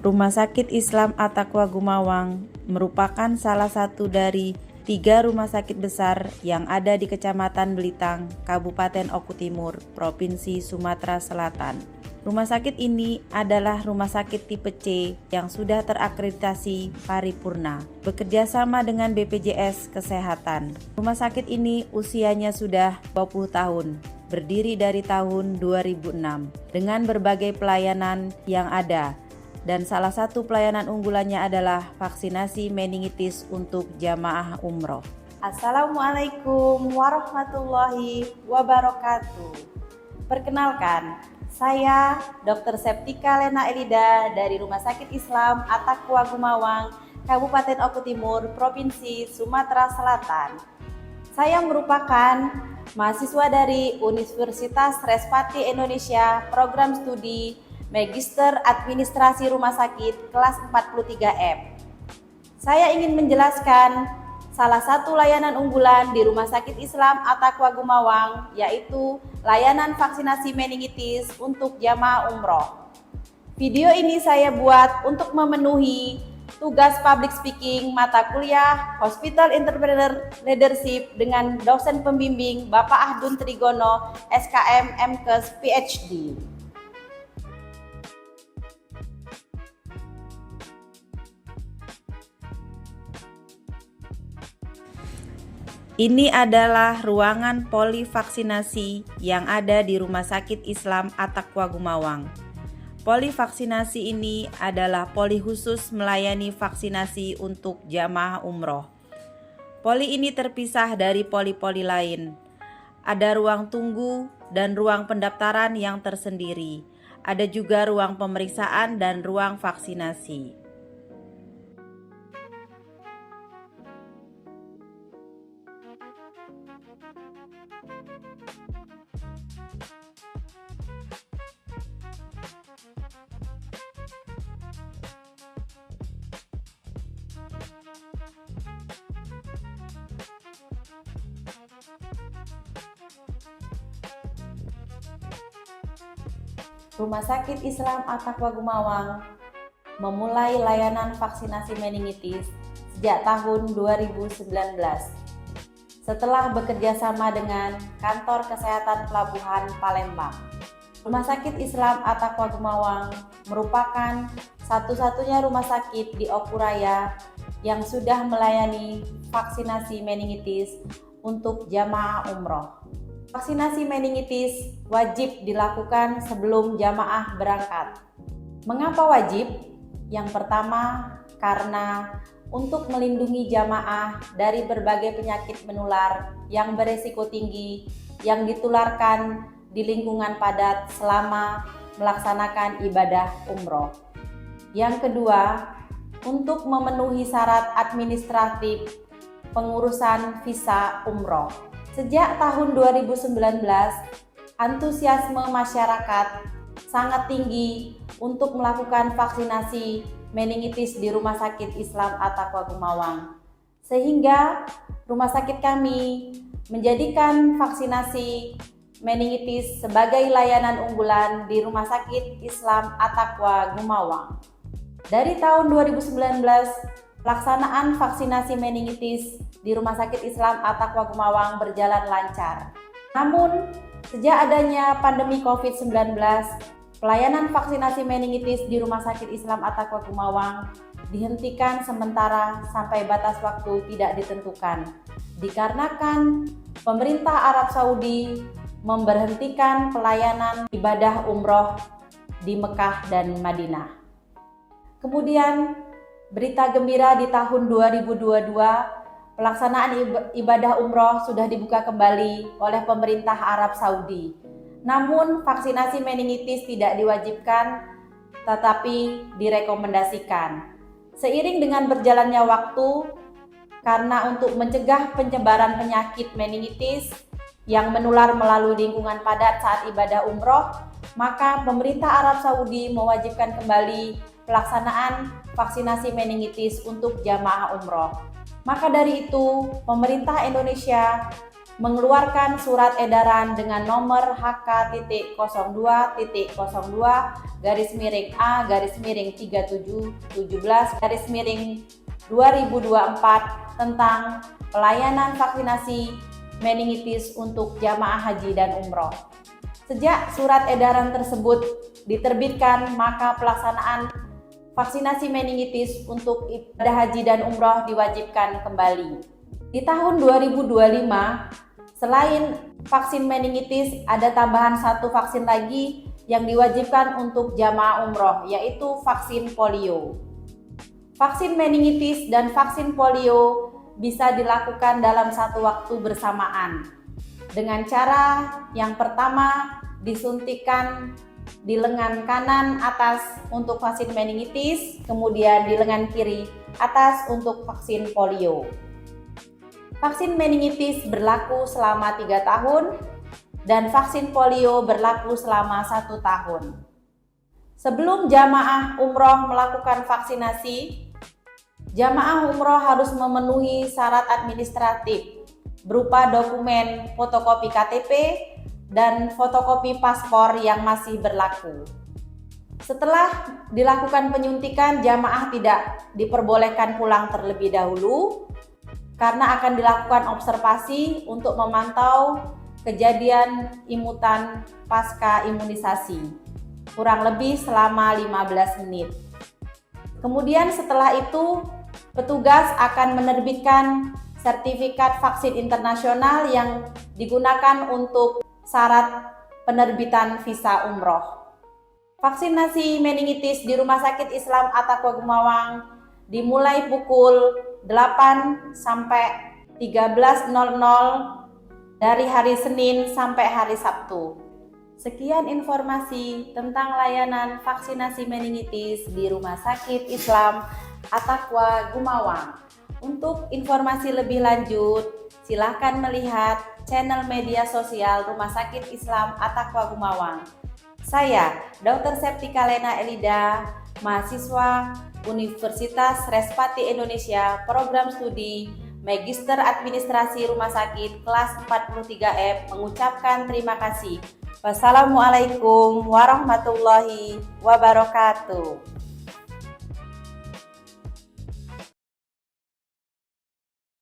Rumah Sakit Islam At-Taqwa Gumawang merupakan salah satu dari 3 rumah sakit besar yang ada di Kecamatan Belitang, Kabupaten Oku Timur, Provinsi Sumatera Selatan. Rumah sakit ini adalah rumah sakit tipe C yang sudah terakreditasi paripurna, bekerja sama dengan BPJS Kesehatan. Rumah sakit ini usianya sudah 20 tahun, berdiri dari tahun 2006, dengan berbagai pelayanan yang ada. Dan salah satu pelayanan unggulannya adalah vaksinasi meningitis untuk jamaah umroh. Assalamualaikum warahmatullahi wabarakatuh. Perkenalkan, saya Dr. Septika Lena Elida dari Rumah Sakit Islam At-Taqwa Gumawang, Kabupaten Oku Timur, Provinsi Sumatera Selatan. Saya merupakan mahasiswa dari Universitas Respati Indonesia, program studi Magister Administrasi Rumah Sakit kelas 43M. Saya ingin menjelaskan salah satu layanan unggulan di Rumah Sakit Islam At-Taqwa Gumawang, yaitu layanan vaksinasi meningitis untuk jamaah umroh. Video ini saya buat untuk memenuhi tugas public speaking mata kuliah Hospital Entrepreneur Leadership dengan dosen pembimbing Bapak Ahdun Trigono, SKM MKes PhD. Ini adalah ruangan polivaksinasi yang ada di Rumah Sakit Islam At-Taqwa Gumawang. Polivaksinasi ini adalah poli khusus melayani vaksinasi untuk jamaah umroh. Poli ini terpisah dari poli-poli lain. Ada ruang tunggu dan ruang pendaftaran yang tersendiri. Ada juga ruang pemeriksaan dan ruang vaksinasi. Rumah Sakit Islam At-Taqwa Gumawang memulai layanan vaksinasi meningitis sejak tahun 2019 setelah bekerja sama dengan Kantor Kesehatan Pelabuhan Palembang. Rumah Sakit Islam At-Taqwa Gumawang merupakan satu-satunya rumah sakit di Oku Raya yang sudah melayani vaksinasi meningitis untuk jamaah umroh. Vaksinasi meningitis wajib dilakukan sebelum jamaah berangkat. Mengapa wajib? Yang pertama, karena untuk melindungi jamaah dari berbagai penyakit menular yang beresiko tinggi yang ditularkan di lingkungan padat selama melaksanakan ibadah umroh. Yang kedua, untuk memenuhi syarat administratif pengurusan visa umroh. Sejak tahun 2019, antusiasme masyarakat sangat tinggi untuk melakukan vaksinasi meningitis di Rumah Sakit Islam At-Taqwa Gumawang. Sehingga rumah sakit kami menjadikan vaksinasi meningitis sebagai layanan unggulan di Rumah Sakit Islam At-Taqwa Gumawang. Dari tahun 2019, pelaksanaan vaksinasi meningitis di Rumah Sakit Islam At-Taqwa Gumawang berjalan lancar. Namun, sejak adanya pandemi COVID-19, pelayanan vaksinasi meningitis di Rumah Sakit Islam At-Taqwa Gumawang dihentikan sementara sampai batas waktu tidak ditentukan, dikarenakan pemerintah Arab Saudi memberhentikan pelayanan ibadah umroh di Mekah dan Madinah. Kemudian, berita gembira di tahun 2022, pelaksanaan ibadah umroh sudah dibuka kembali oleh pemerintah Arab Saudi. Namun vaksinasi meningitis tidak diwajibkan, tetapi direkomendasikan. Seiring dengan berjalannya waktu, karena untuk mencegah penyebaran penyakit meningitis yang menular melalui lingkungan padat saat ibadah umroh, maka pemerintah Arab Saudi mewajibkan kembali pelaksanaan vaksinasi meningitis untuk jamaah umroh. Maka dari itu, pemerintah Indonesia mengeluarkan surat edaran dengan nomor HK.02.02-A-3717/2024 tentang pelayanan vaksinasi meningitis untuk jamaah haji dan umroh. Sejak surat edaran tersebut diterbitkan, maka pelaksanaan vaksinasi meningitis untuk ibadah haji dan umroh diwajibkan kembali. Di tahun 2025, selain vaksin meningitis, ada tambahan satu vaksin lagi yang diwajibkan untuk jamaah umroh, yaitu vaksin polio. Vaksin meningitis dan vaksin polio bisa dilakukan dalam satu waktu bersamaan. Dengan cara yang pertama, disuntikan di lengan kanan atas untuk vaksin meningitis, kemudian di lengan kiri atas untuk vaksin polio. Vaksin meningitis berlaku selama 3 tahun dan vaksin polio berlaku selama 1 tahun. Sebelum jamaah umroh melakukan vaksinasi, jamaah umroh harus memenuhi syarat administratif berupa dokumen fotokopi KTP dan fotokopi paspor yang masih berlaku. Setelah dilakukan penyuntikan, jamaah tidak diperbolehkan pulang terlebih dahulu karena akan dilakukan observasi untuk memantau kejadian imutan pasca imunisasi kurang lebih selama 15 menit. Kemudian setelah itu, petugas akan menerbitkan sertifikat vaksin internasional yang digunakan untuk syarat penerbitan visa umroh. Vaksinasi meningitis di Rumah Sakit Islam Attaqwa Gumawang dimulai pukul 8 sampai 13.00 dari hari Senin sampai hari Sabtu. Sekian informasi tentang layanan vaksinasi meningitis di Rumah Sakit Islam Attaqwa Gumawang. Untuk informasi lebih lanjut, silakan melihat channel media sosial Rumah Sakit Islam Attaqwa Gumawang. Saya, Dr. Septika Lena Elida, mahasiswa Universitas Respati Indonesia, program studi Magister Administrasi Rumah Sakit kelas 43F, mengucapkan terima kasih. Wassalamualaikum warahmatullahi wabarakatuh.